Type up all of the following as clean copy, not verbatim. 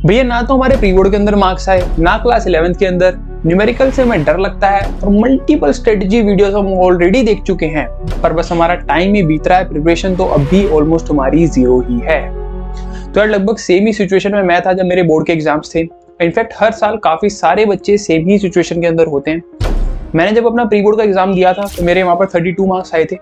भैया ना तो हमारे प्री बोर्ड के अंदर मार्क्स आए, ना क्लास 11th के अंदर। न्यूमेरिकल से हमें डर लगता है और मल्टीपल स्ट्रेटजी वीडियोस हम ऑलरेडी देख चुके हैं, पर बस हमारा टाइम ही बीत रहा है। प्रिपरेशन तो अभी ऑलमोस्ट हमारी जीरो ही है। तो यार लगभग सेम ही सिचुएशन में मैं था जब मेरे बोर्ड के एग्जाम्स थे। इनफैक्ट हर साल काफी सारे बच्चे सेम ही सिचुएशन के अंदर होते हैं। मैंने जब अपना प्री बोर्ड का एग्जाम दिया था तो मेरे वहाँ पर 32 मार्क्स आए थे।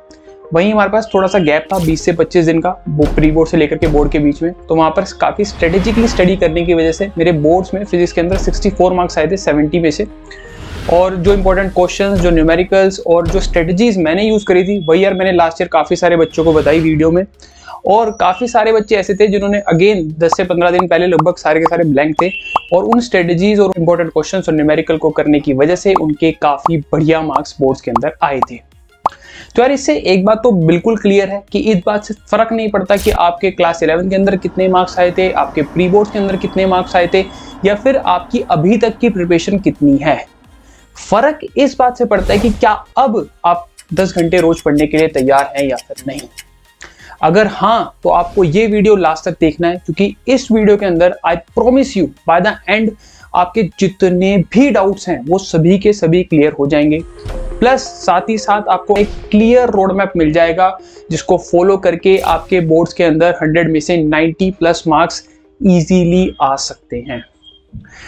वहीं हमारे पास थोड़ा सा गैप था 20 से 25 दिन का प्री बोर्ड से लेकर के बोर्ड के बीच में। तो वहाँ पर काफ़ी स्ट्रेटेजिकली स्टडी करने की वजह से मेरे बोर्ड्स में फिजिक्स के अंदर 64 मार्क्स आए थे 70 में से। और जो इंपॉर्टेंट क्वेश्चंस, जो न्यूमेरिकल्स और जो स्ट्रेटजीज मैंने यूज़ करी थी वही यार मैंने लास्ट ईयर काफ़ी सारे बच्चों को बताई वीडियो में। और काफ़ी सारे बच्चे ऐसे थे जिन्होंने अगेन 10 से 15 दिन पहले लगभग सारे के सारे ब्लैंक थे, और उन स्ट्रेटजीज और इंपॉर्टेंट क्वेश्चंस और न्यूमेरिकल को करने की वजह से उनके काफ़ी बढ़िया मार्क्स बोर्ड्स के अंदर आए थे। तो यार इससे एक बात तो बिल्कुल क्लियर है कि इस बात से फर्क नहीं पड़ता कि आपके क्लास 11 के अंदर कितने मार्क्स आए थे, आपके प्री बोर्ड्स के अंदर कितने मार्क्स आए थे, या फिर आपकी अभी तक की प्रिपरेशन कितनी है। फर्क इस बात से पड़ता है कि क्या अब आप 10 घंटे रोज पढ़ने के लिए तैयार हैं या फिर नहीं। अगर हाँ तो आपको ये वीडियो लास्ट तक देखना है, क्योंकि इस वीडियो के अंदर I promise you by the end आपके जितने भी डाउट्स हैं वो सभी के सभी क्लियर हो जाएंगे। प्लस साथ ही साथ आपको एक क्लियर रोड मैप मिल जाएगा जिसको फॉलो करके आपके बोर्ड्स के अंदर 100 में से 90+ मार्क्स इजीली आ सकते हैं।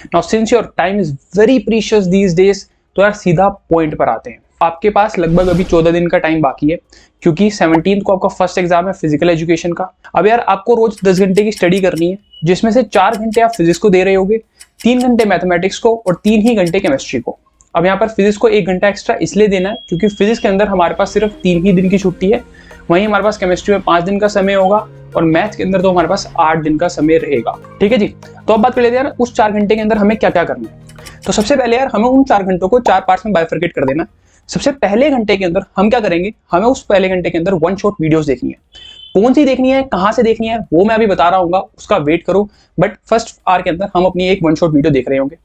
Now since your time is very precious these days, तो यार सीधा पॉइंट पर आते हैं। आपके पास लगभग अभी 14 दिन का टाइम बाकी है, क्योंकि 17 को आपका फर्स्ट एग्जाम है फिजिकल एजुकेशन का। अब यार आपको रोज 10 घंटे की स्टडी करनी है, जिसमें से 4 घंटे आप फिजिक्स को दे रहे होगे, 3 घंटे मैथमेटिक्स को और 3 ही घंटे केमिस्ट्री को। अब यहाँ पर फिजिक्स को 1 घंटा एक्स्ट्रा इसलिए देना है क्योंकि फिजिक्स के अंदर हमारे पास सिर्फ 3 ही दिन की छुट्टी है। वहीं हमारे पास केमिस्ट्री में 5 दिन का समय होगा और मैथ्स के अंदर तो हमारे पास 8 दिन का समय रहेगा। ठीक है जी। तो अब बात कर लेते हैं यार उस 4 घंटे के अंदर हमें क्या क्या करना है। तो सबसे पहले यार हमें उन 4 घंटों को 4 पार्ट्स में बाइफरकेट कर देना है। सबसे पहले घंटे के अंदर हम क्या करेंगे, हमें उस पहले घंटे के अंदर 1 शॉट वीडियोस देखनी है। कौन सी देखनी है, कहां से देखनी है, वो मैं अभी बता रहा हूँ, उसका वेट करो। बट फर्स्ट आवर के अंदर हम अपनी एक 1 शॉट वीडियो देख रहे होंगे।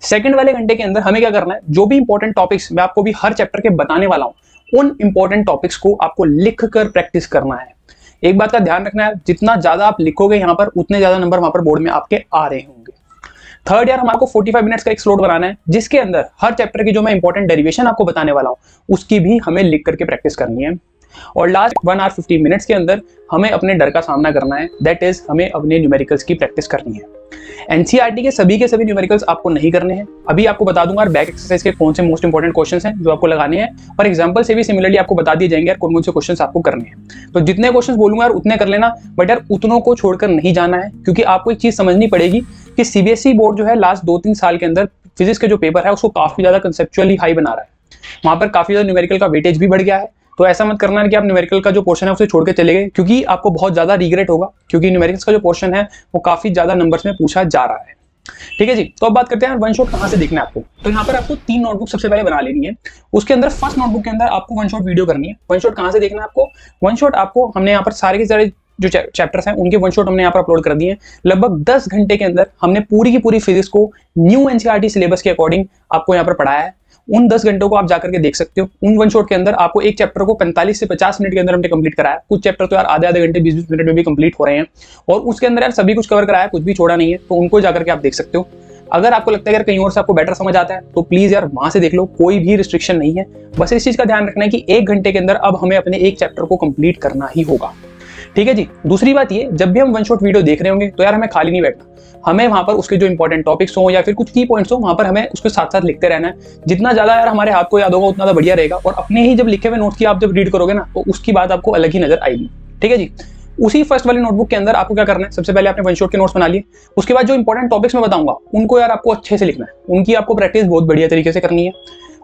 सेकंड वाले घंटे के अंदर हमें क्या करना है, जो भी इंपॉर्टेंट टॉपिक्स मैं आपको भी हर चैप्टर के बताने वाला हूं, उन इंपॉर्टेंट टॉपिक्स को आपको लिख कर प्रैक्टिस करना है। एक बात का ध्यान रखना है, जितना ज्यादा आप लिखोगे यहाँ पर उतने ज्यादा नंबर वहां पर बोर्ड में आपके आ रहे होंगे। थर्ड यार हमारे को 45 मिनट्स का एक स्लॉट बनाना है, जिसके अंदर हर चैप्टर की जो मैं इंपॉर्टेंट डेरिवेशन आपको बताने वाला हूं उसकी भी हमें लिख करके प्रैक्टिस करनी है। और लास्ट 1 आवर 15 मिनट्स के अंदर हमें अपने डर का सामना करना है, दैट इज हमें अपने न्यूमेरिकल्स की प्रैक्टिस करनी है। एनसीईआरटी के सभी न्यूमेरिकल्स आपको नहीं करने हैं। अभी आपको बता दूंगा बैक एक्सरसाइज के कौन से मोस्ट इंपॉर्टेंट क्वेश्चंस हैं जो आपको लगाने हैं, और एग्जांपल से भी सिमिलरली आपको बता दिए जाएंगे यार कौन से क्वेश्चंस आपको करने हैं। तो जितने क्वेश्चंस बोलूंगा यार उतने कर लेना, बट यार उतनों को छोड़कर नहीं जाना है, क्योंकि आपको एक चीज समझनी पड़ेगी कि सीबीएसई बोर्ड जो है लास्ट 2-3 साल के अंदर फिजिक्स के जो पेपर है उसको काफी ज्यादा कंसेप्चुअली हाई बना रहा है। वहां पर काफी ज्यादा न्यूमेरिकल का वेटेज भी बढ़ गया है। तो ऐसा मत करना है कि आप न्यूमेरिकल का जो पोर्शन है उसे छोड़ के चले गए, क्योंकि आपको बहुत ज्यादा रिग्रेट होगा, क्योंकि न्यूमेरिकल्स का जो पोर्शन है वो काफी ज्यादा नंबर्स में पूछा जा रहा है। ठीक है जी। तो अब बात करते हैं 1 शॉट कहां से देखना है आपको। तो यहाँ पर आपको 3 नोटबुक सबसे पहले बना लेनी है। उसके अंदर फर्स्ट नोटबुक के अंदर आपको 1 शॉट वीडियो करनी है। 1 शॉट कहां से देखना है आपको, 1 शॉट आपको हमने यहाँ पर सारे के सारे जो चैप्टर्स हैं उनके 1 शॉट हमने यहाँ पर अपलोड कर दिए हैं। लगभग 10 घंटे के अंदर हमने पूरी की पूरी फिजिक्स को न्यू एनसीईआरटी सिलेबस के अकॉर्डिंग आपको यहाँ पर पढ़ाया है। उन 10 घंटों को आप जाकर के देख सकते हो। उन 1 शॉट के अंदर आपको एक चैप्टर को 45 से 50 मिनट के अंदर हमने कंप्लीट कराया। कुछ चैप्टर तो यार आधे घंटे 20-20 मिनट में भी कंप्लीट हो रहे हैं, और उसके अंदर यार सभी कुछ कवर कराया, कुछ भी छोड़ा नहीं है। तो उनको जाकर के आप देख सकते हो। अगर आपको लगता है यार कहीं और से आपको बेटर समझ आता है तो प्लीज यार वहां से देख लो, कोई भी रिस्ट्रिक्शन नहीं है। बस इस चीज का ध्यान रखना है कि 1 घंटे के अंदर अब हमें अपने एक चैप्टर को कंप्लीट करना ही होगा। ठीक है जी। दूसरी बात ये, जब भी हम 1 शॉट वीडियो देख रहे होंगे तो यार हमें खाली नहीं बैठना, हमें वहां पर उसके जो इंपॉर्टेंट टॉपिक्स हो या फिर कुछ की पॉइंट्स हो वहां पर हमें उसके साथ साथ लिखते रहना है। जितना ज्यादा यार हमारे हाथ को याद होगा उतना बढ़िया रहेगा, और अपने ही जब लिखे हुए नोट्स की आप जब रीड करोगे ना तो उसकी बात आपको अलग ही नजर आएगी। ठीक है जी। उसी फर्स्ट वाली नोटबुक के अंदर आपको क्या करना है, सबसे पहले आपने 1 शॉट के नोट्स बना लिए। उसके बाद जो इंपॉर्टेंट टॉपिक्स मैं बताऊंगा उनको यार आपको अच्छे से लिखना है, उनकी आपको प्रैक्टिस बहुत बढ़िया तरीके से करनी है।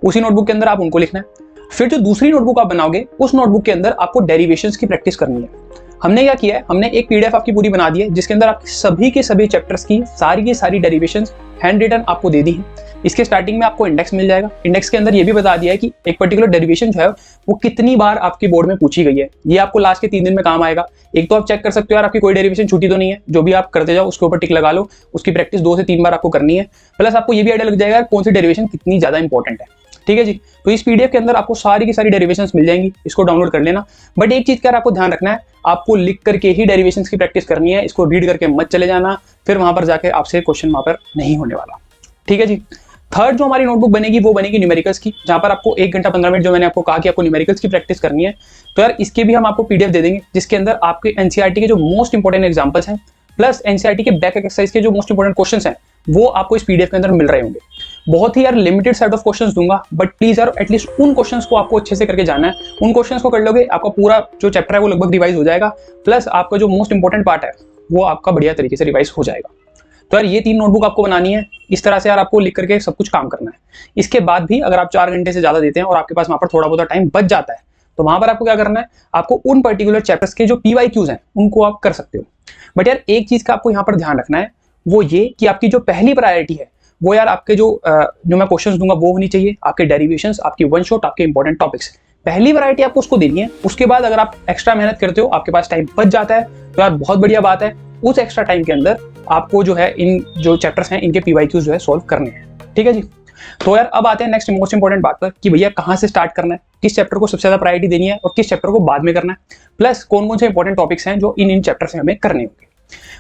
उसी नोटबुक के अंदर आप उनको लिखना है। फिर जो दूसरी नोटबुक आप बनाओगे उस नोटबुक के अंदर आपको डेरिवेशंस की प्रैक्टिस करनी है। हमने क्या किया है, हमने एक पीडीएफ आपकी पूरी बना दी है जिसके अंदर आपकी सभी के सभी चैप्टर्स की सारी डेरिवेशंस हैंड रिटन आपको दे दी है। इसके स्टार्टिंग में आपको इंडेक्स मिल जाएगा। इंडेक्स के अंदर ये भी बता दिया है कि एक पर्टिकुलर डेरिवेशन जो है वो कितनी बार आपकी बोर्ड में पूछी गई है। ये आपको लास्ट के 3 दिन में काम आएगा। एक तो आप चेक कर सकते हो यार आपकी कोई डेरिवेशन छूटी तो नहीं है, जो भी आप करते जाओ उसके ऊपर टिक लगा लो। उसकी प्रैक्टिस 2 से 3 बार आपको करनी है। प्लस आपको ये भी आइडिया लग जाएगा कौन सी डेरिवेशन कितनी ज्यादा इंपॉर्टेंट है। ठीक है जी। तो इस पीडीएफ के अंदर आपको सारी की सारी डेरिवेशंस मिल जाएंगी, इसको डाउनलोड कर लेना। बट एक चीज का आपको ध्यान रखना है, आपको लिख करके ही डेरिवेशंस की प्रैक्टिस करनी है, इसको रीड करके मत चले जाना, फिर वहां पर जाके आपसे क्वेश्चन वहां पर नहीं होने वाला, ठीक है जी। थर्ड जो हमारी नोटबुक बनेगी वो बनेगी न्यूमेरिकल्स की, जहां पर आपको 1 घंटा 15 मिनट जो मैंने आपको कहा कि आपको न्यूमेरिकल्स की प्रैक्टिस करनी है। तो यार इसके भी हम आपको पीडीएफ दे देंगे, जिसके अंदर आपके एनसीईआरटी के जो मोस्ट इंपॉर्टेंट एग्जांपल्स हैं प्लस एनसीईआरटी के बैक एक्सरसाइज के जो मोस्ट इंपॉर्टेंट क्वेश्चंस हैं वो आपको इस पीडीएफ के अंदर मिल रहे होंगे। बहुत ही यार लिमिटेड सेट ऑफ क्वेश्चंस दूंगा, बट प्लीज यार एटलीस्ट उन क्वेश्चंस को आपको अच्छे से करके जाना है। उन क्वेश्चंस को कर लोगे, आपका पूरा जो चैप्टर है वो लगभग रिवाइज हो जाएगा, प्लस आपका जो मोस्ट इंपॉर्टेंट पार्ट है वो आपका बढ़िया तरीके से रिवाइज हो जाएगा। तो यार ये 3 नोटबुक आपको बनानी है, इस तरह से यार आपको लिख करके सब कुछ काम करना है। इसके बाद भी अगर आप 4 घंटे से ज्यादा देते हैं और आपके पास वहां पर थोड़ा बहुत टाइम बच जाता है, तो वहां पर आपको क्या करना है, आपको उन पर्टिकुलर चैप्टर्स के जो PYQs हैं उनको आप कर सकते हो। बट यार एक चीज का आपको यहाँ पर ध्यान रखना है, वो ये कि आपकी जो पहली प्रायोरिटी है वो यार आपके जो मैं क्वेश्चंस दूंगा वो होनी चाहिए, आपके डेरिवेशंस, आपकी वन शॉट, आपके इंपॉर्टेंट टॉपिक्स, पहली वैरायटी आपको उसको देनी है। उसके बाद अगर आप एक्स्ट्रा मेहनत करते हो, आपके पास टाइम बच जाता है, तो यार बहुत बढ़िया बात है। उस एक्स्ट्रा टाइम के अंदर आपको जो है इन जो चैप्टर्स हैं इनके PYQs जो है सॉल्व करने हैं, ठीक है जी। तो यार अब आते हैं नेक्स्ट मोस्ट इंपॉर्टेंट बात पर कि भैया कहाँ से स्टार्ट करना है, किस चैप्टर को सबसे ज्यादा प्रायोरिटी देनी है और किस चैप्टर को बाद में करना है, प्लस कौन कौन से इंपॉर्टेंट टॉपिक्स हैं जो इन चैप्टर से हमें करने होंगे।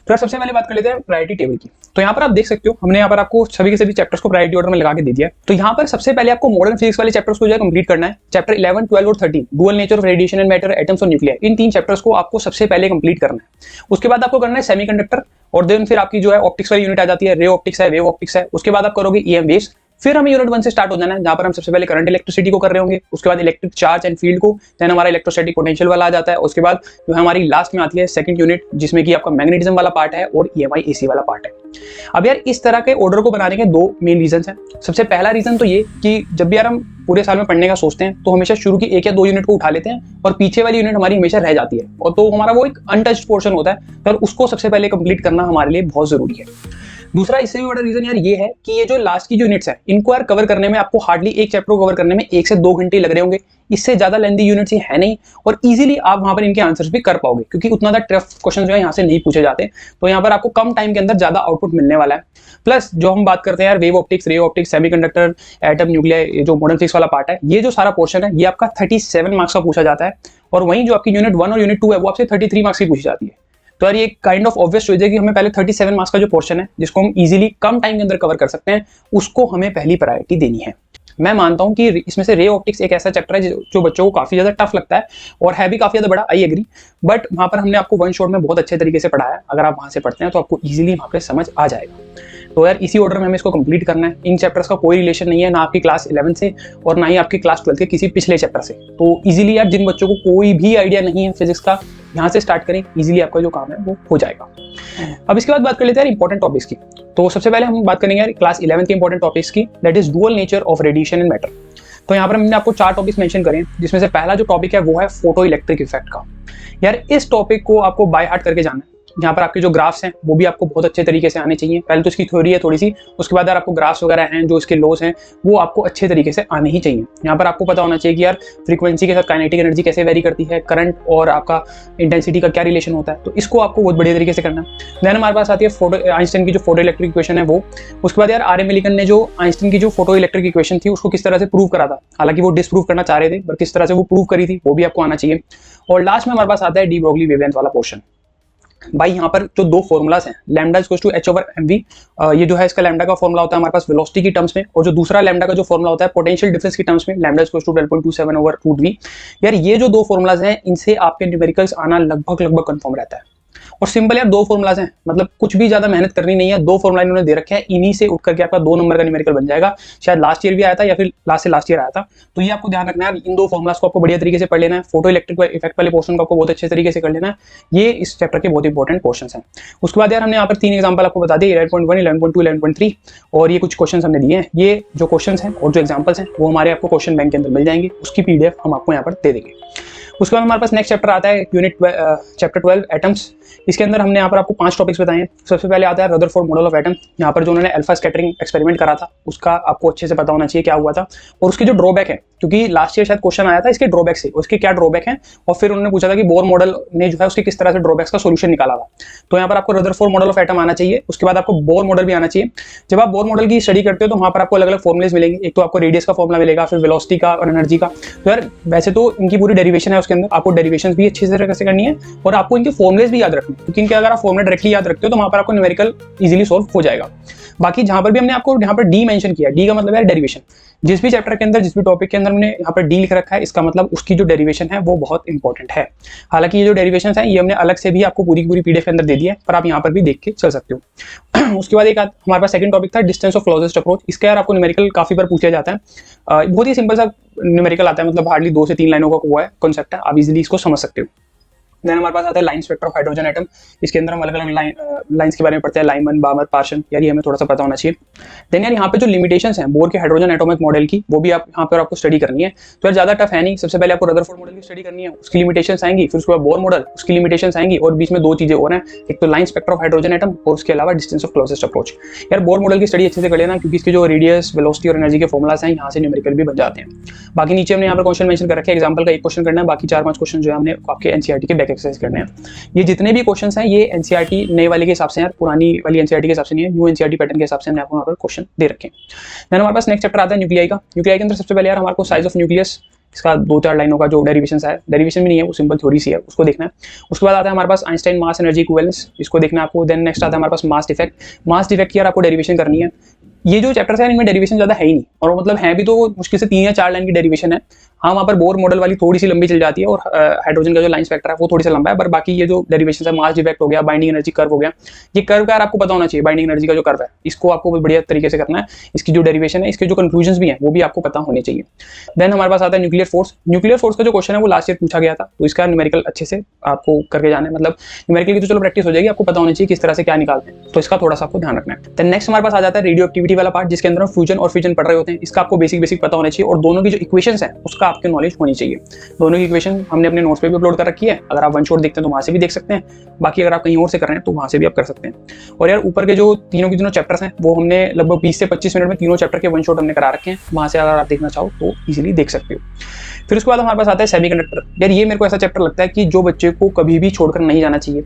तो यार सबसे पहले बात कर लेते हैं प्रायोरिटी टेबल की। तो यहाँ पर आप देख सकते हो हमने यहाँ पर आपको सभी के सभी चैप्टर्स को प्रायोरिटी ऑर्डर में लगा के दे दिया है। तो यहाँ पर सबसे पहले आपको मॉडर्न फिजिक्स वाले चैप्टर्स को जो है कंप्लीट करना है। चैप्टर 11, 12 और 13 dual nature of radiation and matter, atoms और न्यूक्लियर, इन 3 चैप्टर्स को आपको सबसे पहले कंप्लीट करना है। उसके बाद आपको करना है सेमीकंडक्टर, और देन फिर आपकी जो है ऑप्टिक्स वाली यूनिट आ जाती है, रे ऑप्टिक्स है, वेव ऑप्टिक्स है। उसके बाद आप करोगे EM वेव्स, फिर हमें यूनिट 1 से स्टार्ट हो जाना है, जहां पर हम सबसे पहले करंट इलेक्ट्रिसिटी को कर रहे होंगे, उसके बाद इलेक्ट्रिक चार्ज एंड फील्ड को, देन हमारा इलेक्ट्रोस्टैटिक पोटेंशियल वाला आ जाता है। उसके बाद जो हमारी लास्ट में आती है सेकंड यूनिट, जिसमें कि आपका मैग्नेटिज्म वाला पार्ट है और EMI AC वाला पार्ट है। अब यार इस तरह के ऑर्डर को बनाने के 2 मेन रीजन हैं। सबसे पहला रीजन तो ये कि जब भी यार हम पूरे साल में पढ़ने का सोचते हैं तो हमेशा शुरू की 1 या 2 यूनिट को उठा लेते हैं और पीछे वाली यूनिट हमारी हमेशा रह जाती है, और तो हमारा वो एक अनटच्ड पोर्शन होता है, तो उसको सबसे पहले कंप्लीट करना हमारे लिए बहुत जरूरी है। दूसरा इससे भी बड़ा रीजन यार ये है कि ये जो लास्ट की यूनिट्स है इनको यार कवर करने में आपको हार्डली एक चैप्टर को कवर करने में 1 से 2 घंटे लग रहे होंगे। इससे ज्यादा लेंथी यूनिट्स ही है नहीं, और इजीली आप वहां पर इनके आंसर्स भी कर पाओगे, क्योंकि उतना ज्यादा टफ क्वेश्चन जो है यहाँ से नहीं पूछे जाते। तो यहाँ पर आपको कम टाइम के अंदर ज्यादा आउटपुट मिलने वाला है। प्लस जो हम बात करते हैं यार wave optics, ray optics, semiconductor, atom, nuclear, जो मॉडर्न फिजिक्स वाला पार्ट है, ये जो सारा पोर्शन है ये आपका 37 मार्क्स का पूछा जाता है, और वहीं जो आपकी यूनिट 1 और यूनिट 2 है वो आपसे 33 मार्क्स की पूछी जाती है। तो यार ये काइंड ऑफ ऑब्वियस चॉइस है कि हमें पहले 37 मार्क्स का जो पोर्शन है जिसको हम इजीली कम टाइम के अंदर कवर कर सकते हैं, उसको हमें पहली प्रायोरिटी देनी है। मैं मानता हूं कि इसमें से रे ऑप्टिक्स एक ऐसा चैप्टर है जो बच्चों को काफी ज्यादा टफ लगता है और है भी काफी ज्यादा बड़ा, आई एग्री, बट वहां पर हमने आपको वन शॉट में बहुत अच्छे तरीके से पढ़ाया। अगर आप वहां से पढ़ते हैं तो आपको इजीली वहां पे समझ आ जाएगा। तो यार इसी ऑर्डर में हमें इसको कंप्लीट करना है। इन चैप्टर्स का कोई रिलेशन नहीं है ना आपकी क्लास 11 से और ना ही आपकी क्लास 12 के किसी पिछले चैप्टर से। तो इजीली यार जिन बच्चों को कोई भी आइडिया नहीं है फिजिक्स का, यहाँ से स्टार्ट करें, इजीली आपका जो काम है वो हो जाएगा। अब इसके बाद बात कर लेते हैं इंपॉर्टेंट टॉपिक्स की। तो सबसे पहले हम बात करेंगे यार क्लास 11 के इंपॉर्टेंट टॉपिक्स की, that is dual nature of radiation and matter. तो यहाँ पर हमने आपको 4 टॉपिक्स मेंशन करे हैं, जिसमें से पहला जो टॉपिक है वो है फोटो इलेक्ट्रिक इफेक्ट का। यार इस टॉपिक को आपको बाय हार्ट करके जाना है। यहाँ पर आपके जो ग्राफ्स हैं वो भी आपको बहुत अच्छे तरीके से आने चाहिए। पहले तो इसकी थ्योरी है थोड़ी सी, उसके बाद यार आपको ग्राफ्स वगैरह हैं जो इसके लॉस हैं वो आपको अच्छे तरीके से आने ही चाहिए। यहाँ पर आपको पता होना चाहिए कि यार फ्रीक्वेंसी के साथ काइनेटिक एनर्जी कैसे वेरी करती है, करंट और आपका इंटेंसिटी का क्या रिलेशन होता है, तो इसको आपको बहुत बढ़िया तरीके से करना है। देन हमारे पास आती है आइंस्टाइन की जो फोटो इलेक्ट्रिक इक्वेशन है वो। उसके बाद यार R.M. मिलिकन ने जो आइंस्टाइन की जो फोटो इलेक्ट्रिक इक्वेशन थी उसको किस तरह से प्रूव करा था, हालांकि वो डिस्प्रूव करना चाह रहे थे, पर किस तरह से वो प्रूव करी थी वो भी आपको आना चाहिए। और लास्ट में हमारे पास आता है डी ब्रोगली वेवलेंथ वाला पोर्शन। भाई यहाँ पर जो 2 फॉर्मुलास हैं, lambda is equal to h/mv, ये जो है इसका लैम्डा का फॉर्मुला होता है हमारे पास वेलोसिटी की टर्म्स में, और जो दूसरा लैम्डा का जो फॉर्मुला होता है पोटेंशियल डिफरेंस की टर्म्स में, lambda is equal to 12.27/√v। यार ये जो 2 फॉर्मुलास हैं इनसे आपके न्यूमेरिकल्स आना लगभग कंफर्म रहता है। और सिंपल यार 2 फॉर्मुलाज हैं, मतलब कुछ भी ज्यादा मेहनत करनी नहीं है। 2 फॉर्मुला इन्होंने दे रखे हैं, इन्हीं से उठ करके आपका 2 नंबर का न्यूमेरिकल बन जाएगा। शायद लास्ट ईयर भी आया था या फिर लास्ट ईयर आया था। तो ये आपको ध्यान रखना है, इन 2 फॉर्मुलाज को आपको बढ़िया तरीके से पढ़ लेना है। फोटो इलेक्ट्रिक इफेक्ट वाले पोर्शन को आपको बहुत अच्छे तरीके से कर लेना है। ये इस चैप्टर के बहुत इंपॉर्टेंट पोर्शन हैं। उसके बाद यार हमने यहाँ पर 3 एग्जाम्पल आपको बता दिए, 11.1, 11.2, 11.3, और ये कुछ क्वेश्चन हमने दिए हैं। ये जो क्वेश्चन हैं और जो एग्जाम्पल्स हैं वो हमारे आपको क्वेश्चन बैंक के अंदर मिल जाएंगे, उसकी PDF हम आपको यहाँ पर दे देंगे। उसके बाद हमारे पास नेक्स्ट चैप्टर आता है चैप्टर 12 एटम्स। इसके अंदर हमने यहाँ पर आपको 5 टॉपिक्स बताए हैं। सबसे पहले आता है रदरफोर्ड मॉडल ऑफ एटम। यहाँ पर जो उन्होंने अल्फा स्कैटरिंग एक्सपेरिमेंट करा था उसका आपको अच्छे से पता होना चाहिए क्या हुआ था, और उसकी जो ड्रॉबैक है क्योंकि लास्ट ईयर शायद क्वेश्चन आया था इसके ड्रॉबैक से, उसके क्या ड्रॉबैक हैं, और फिर उन्होंने पूछा था कि बोर मॉडल ने जो है उसके किस तरह से ड्रॉबैक्स का सोल्यूशन निकाला था। तो यहाँ पर आपको रदरफोर्ड मॉडल ऑफ एटम आना चाहिए, उसके बाद आपको बोर मॉडल भी आना चाहिए। जब आप बोर मॉडल की स्टडी करते हो तो वहाँ पर आपको अलग अलग फॉर्मुलेज मिलेंगे, एक तो आपको रेडियस का फॉर्मुला मिलेगा, फिर वेलोसिटी का और एनर्जी का। तो यार वैसे तो इनकी पूरी डेरिवेशन है, उसके अंदर आपको डेरिवेशन भी अच्छी तरह से करनी है और आपको इनके फॉर्मुलेज भी याद रखने, क्योंकि इनके अगर आप फॉर्मुला डायरेक्टली याद रखते हो तो वहाँ पर आपको न्यूमेरिकल इजीली सॉल्व हो जाएगा। बाकी जहां पर भी हमने आपको यहाँ पर डी मेंशन किया, डी का मतलब है डेरिवेशन। जिस भी चैप्टर के अंदर, जिस भी टॉपिक के अंदर हमने यहाँ पर डी लिख रखा है, इसका मतलब उसकी जो डेरिवेशन है वो बहुत इंपॉर्टेंट है। हालांकि ये जो डेरिवेशन है ये हमने अलग से भी आपको पूरी की पूरी पीडीएफ के अंदर दे दी है, पर आप यहाँ पर भी देख के चल सकते हो। उसके बाद एक हमारे पास सेकंड टॉपिक था डिस्टेंस ऑफ क्लोजेस्ट अप्रोच। इसका यार आपको न्यूमेरिकल काफी बार पूछा जाता है, बहुत ही सिंपल सा न्यूमेरिकल आता है, मतलब हार्डली 2 से 3 लाइनों का वो है कॉन्सेप्ट है, आप इजीली इसको समझ सकते हो। देन हमारे पास आता है line spectrum of hydrogen atom. इसके अंदर हम अलग अलग लाइंस के बारे में पढ़ते हैं, लाइमन, बामर, पार्शन, यार ये हमें थोड़ा सा पता होना चाहिए। देन यार यहाँ पे जो लिमिटेशंस हैं बोर के हाइड्रोजन एटॉमिक मॉडल की, वो भी आप यहाँ पर आपको स्टडी करनी है। तो यार ज्यादा टफ है नहीं, सबसे पहले आपको रदरफोर्ड मॉडल की स्टडी करनी है, उसकी लिमिटेशंस आएंगी, फिर उसके बाद बोर मॉडल, उसकी लिमिटेशंस आएंगी, और बीच में 2 चीजें और हैं, एक तो line spectrum of hydrogen atom और उसके अलावा डिस्टेंस ऑफ क्लोजेस्ट अप्रोच। यार बोर मॉडल की स्टडी अच्छे से कर लेना, क्योंकि इसके जो रेडियस, वेलोसिटी और एनर्जी के फॉर्मुलास हैं यहाँ से न्यूमेरिकल भी बन जाते हैं। बाकी नीचे हमने यहाँ पर क्वेश्चन मेंशन कर रखे हैं, एग्जांपल का एक क्वेश्चन करना है, बाकी 4-5 क्वेश्चन जो है हमने आपके एनसीईआरटी के बैक एक्सरसाइज करने हैं। ये जितने भी क्वेश्चंस हैं ये एनसीईआरटी नए वाले के हिसाब से हैं, पुरानी वाली एनसीईआरटी के हिसाब से नहीं है, न्यू एनसीईआरटी पैटर्न के हिसाब से हमने आपको यहाँ पर क्वेश्चन दे रखे हैं। देन हमारे पास नेक्स्ट चैप्टर आता है न्यूक्लियाई का। न्यूक्लियाई के अंदर सबसे पहले यार हमारे को साइज ऑफ न्यूक्लियस, इसका 2-4 लाइनों का जो डेरिवेशन है, डेरिवेशन भी नहीं है वो सिंपल थ्योरी सी है, उसको देखना है। उसके बाद आता है हमारे पास आइंस्टाइन मास एनर्जी इक्विवेलेंस, इसको देखना है आपको। देन नेक्स्ट आता है हमारे पास मास डिफेक्ट। मास डिफेक्ट की यार आपको डेरिवेशन करनी है। ये जो चैप्टर्स है इनमें डेरिवेशन ज्यादा है ही नहीं, और मतलब है भी तो मुश्किल से 3 या 4 लाइन की डेरिवेशन है। हाँ वहाँ पर बोर मॉडल वाली थोड़ी सी लंबी चल जाती है, और हाइड्रोजन का जो लाइन स्पेक्टर है वो थोड़ी सा लंबा है, पर बाकी ये जो डेरिवेशन है, मास डिफेक्ट हो गया, बाइंडिंग एनर्जी कर्व हो गया, ये कर्व का यार आपको पता होना चाहिए। बाइंडिंग एनर्जी का जो कर्व है इसको आपको बढ़िया तरीके से करना है, इसकी जो डेरिवेशन है, इसके जो कंक्लूजन भी है वो भी आपको पता होने चाहिए। देन हमारे पास आता है न्यूक्लियर फोर्स। न्यूक्लियर फोर्स का जो क्वेश्चन है वो लास्ट ईयर पूछा गया था, तो इसका न्यूमेरिकल अच्छे से आपको करके जाना है, मतलब न्यूमेरिकल की तो चलो प्रैक्टिस हो जाएगी, आपको पता होना चाहिए किस तरह से क्या निकालते हैं, तो इसका थोड़ा सा आपको ध्यान रखना है। देन नेक्स्ट हमारे पास आ जाता है रेडियो एक्टिविटी वाला पार्ट, जिसके अंदर फ्यूजन और फ्यूजन पढ़ रहे होते हैं। इसका आपको बेसिक पता होना चाहिए, और दोनों की जो इक्वेशंस हैं उसका आपके नॉलेज होनी चाहिए। दोनों की इक्वेशन हमने अपने नोट्स पे भी अपलोड कर रखी है, अगर आप वन शॉट देखते हैं तो वहां से भी देख सकते हैं, बाकी अगर आप कहीं और से कर रहे हैं तो वहां से भी आप कर सकते हैं। और यार ऊपर के जो तीनों के तीनों चैप्टर्स हैं वो हमने लगभग 20 से 25 मिनट में तीनों चैप्टर के वन शॉट हमने करा रखे हैं, वहां से अगर आप देखना चाहो तो इजीली देख सकते हो। फिर उसके बाद हमारे पास आता है सेमीकंडक्टर। यार ये मेरे को ऐसा चैप्टर लगता है कि जो बच्चे को कभी भी छोड़कर नहीं जाना चाहिए।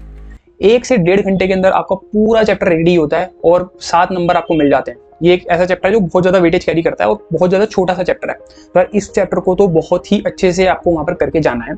1 से 1.5 घंटे के अंदर आपका पूरा चैप्टर रेडी होता है और 7 नंबर आपको मिल जाते हैं। ये एक ऐसा चैप्टर है जो बहुत ज्यादा वेटेज कैरी करता है और बहुत ज्यादा छोटा सा चैप्टर है, पर इस चैप्टर को तो बहुत ही अच्छे से आपको वहां पर करके जाना है।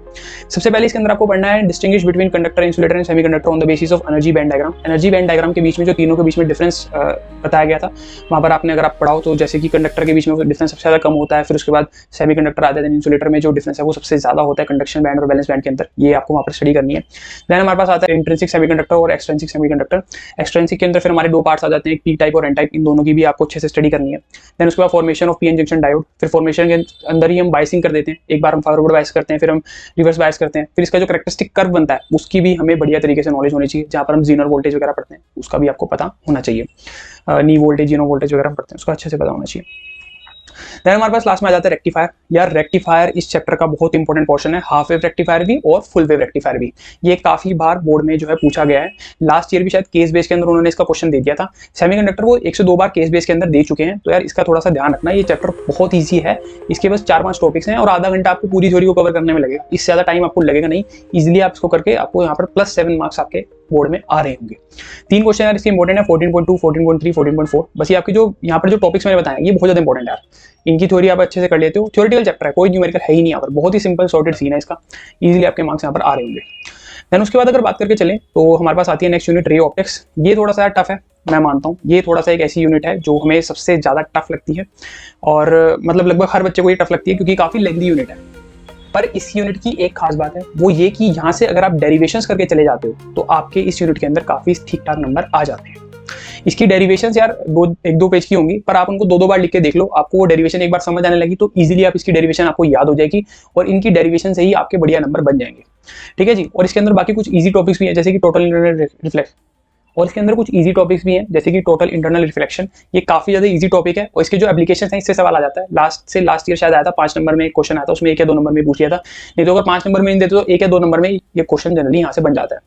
सबसे पहले इसके अंदर आपको पढ़ना है distinguish between conductor, insulator and semiconductor on the basis of energy band diagram. Energy band diagram के बीच में जो तीनों के बीच में डिफरेंस बताया गया था, वहां पर आपने अगर आप पढ़ाओ तो जैसे कि कंडक्टर के बीच में डिफरेंस सबसे ज्यादा कम होता है, फिर उसके बाद सेमीकंडक्टर आता है, इंसुलेटर में जो डिफरेंस है वो सबसे ज्यादा होता है कंडक्शन बैंड और वैलेंस बैंड के अंदर, ये आपको वहां पर स्टडी करनी है। देन हमारे पास आता है इंट्रिंसिक सेमीकंडक्टर और एक्सट्रिंसिक सेमीकंडक्टर। एक्सट्रिंसिक के अंदर फिर हमारे 2 पार्ट्स आ जाते हैं, एक पी टाइप और एन टाइप, इन दोनों की भी आपको अच्छे से स्टडी करनी है। देन उसके बाद formation of PN junction diode, फिर फॉर्मेशन के अंदर ही हम बायसिंग कर देते हैं, एक बार हम फॉरवर्ड बायस करते हैं, फिर हम रिवर्स बायस करते हैं, फिर इसका जो कैरेक्टरिस्टिक कर्व बनता है उसकी भी हमें बढ़िया तरीके से नॉलेज होनी चाहिए। जहां पर हम जीनर वोल्टेज वगैरह पढ़ते हैं उसका भी आपको पता होना चाहिए, नी वोल्टेज, जीनो वोल्टेज वगैरह पढ़ते हैं उसका अच्छे से पता होना चाहिए। देन हमारे पास लास्ट में आ जाता है रेक्टिफायर। यार रेक्टिफायर इस चैप्टर का बहुत इंपॉर्टेंट पोर्शन है, हाफ वेव रेक्टिफायर भी और फुल वेव रेक्टिफायर भी। ये काफी बार बोर्ड में जो है पूछा गया है, लास्ट ईयर भी शायद केस बेस के अंदर उन्होंने इसका क्वेश्चन दे दिया था। सेमीकंडक्टर वो 1 से 2 बार केस बेस के अंदर दे चुके हैं, तो यार इसका थोड़ा सा ध्यान रखना। ये चैप्टर बहुत ईजी है, इसके बस 4-5 टॉपिक्स हैं और आधा घंटा आपको पूरी थ्योरी को कवर करने में लगेगा, इससे ज्यादा टाइम आपको लगेगा नहीं। इजिली आप इसको करके आपको यहाँ पर +7 मार्क्स आपके बोर्ड में आ रहे होंगे। 3 क्वेश्चन यार इसके इंपॉर्टेंट है, 14.2, 14.3, 14.4। बस ये आपकी जो यहाँ पर जो टॉपिक्स मैंने बताया ये बहुत ज्यादा इंपॉर्टेंट है यार, इनकी थ्योरी आप अच्छे से कर लेते हो। थ्योरेटिकल चैप्टर है, कोई न्यूमेरिकल है ही नहीं यहाँ पर, बहुत ही सिंपल सॉर्टेड सीन है इसका, इजीली आपके मार्क्स यहाँ पर आ रहे होंगे। देन उसके बाद अगर बात करके चलें तो हमारे पास आती है नेक्स्ट यूनिट रे ऑप्टिक्स। ये थोड़ा सा टफ है, मैं मानता हूँ, ये थोड़ा सा एक ऐसी यूनिट है जो हमें सबसे ज्यादा टफ लगती है, और मतलब लगभग हर बच्चे को ये टफ लगती है क्योंकि काफी लेंथी यूनिट है। पर इस यूनिट की एक खास बात है, वो ये कि यहाँ से अगर आप डेरिवेशंस करके चले जाते हो तो आपके इस यूनिट के अंदर काफी ठीक ठाक नंबर आ जाते हैं। इसकी डेरिवेशंस यार 1-2 पेज की होंगी, पर आप उनको 2-2 बार लिख के देख लो, आपको वो डेरिवेशन एक बार समझ आने लगी तो इजीली आप इसकी डेरिवेशन आपको याद हो जाएगी और इनकी डेरिवेशन से ही आपके बढ़िया नंबर बन जाएंगे। ठीक है जी। और इसके अंदर बाकी कुछ इजी टॉपिक्स भी है, जैसे कि टोटल इंटरनल रिफ्लेक्शन, और इसके अंदर कुछ इजी टॉपिक्स भी हैं जैसे कि टोटल इंटरनल रिफ्लेक्शन। ये काफी ज्यादा इजी टॉपिक है और इसके जो एप्लीकेशंस हैं इससे सवाल आ जाता है। लास्ट ईयर शायद आया था 5 नंबर में एक क्वेश्चन आया था, उसमें 1 या 2 नंबर में पूछ लिया था, नहीं तो अगर 5 नंबर में नहीं देते तो 1 या 2 नंबर में ये क्वेश्चन जनरली यहाँ से बन जाता है।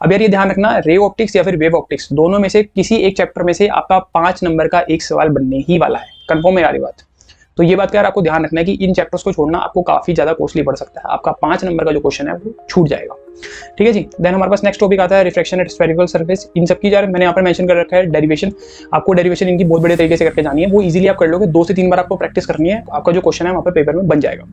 अब यार ये ध्यान रखना, रे ऑप्टिक्स या फिर वेव ऑप्टिक्स दोनों में से किसी एक चैप्टर में से आपका 5 नंबर का एक सवाल बनने ही वाला है, कंफर्म है यार ये बात। तो ये बात का यार आपको ध्यान रखना है कि इन चैप्टर्स को छोड़ना आपको काफी ज्यादा कॉस्टली पड़ सकता है, आपका 5 नंबर का जो क्वेश्चन है वो छूट जाएगा। ठीक है जी। देन हमारे पास नेक्स्ट टॉपिक आता है रिफ्रैक्शन एट स्फेरिकल सरफेस। इन सबकी यार मैंने यहाँ पर मेंशन कर रखा है डेरिवेशन, आपको डेरिवेशन इनकी बहुत बड़े तरीके से करके जानी है, वो इजीली आप कर लोगे, 2 से 3 बार आपको प्रैक्टिस करनी है, आपका जो क्वेश्चन है वहाँ पर पेपर में बन जाएगा।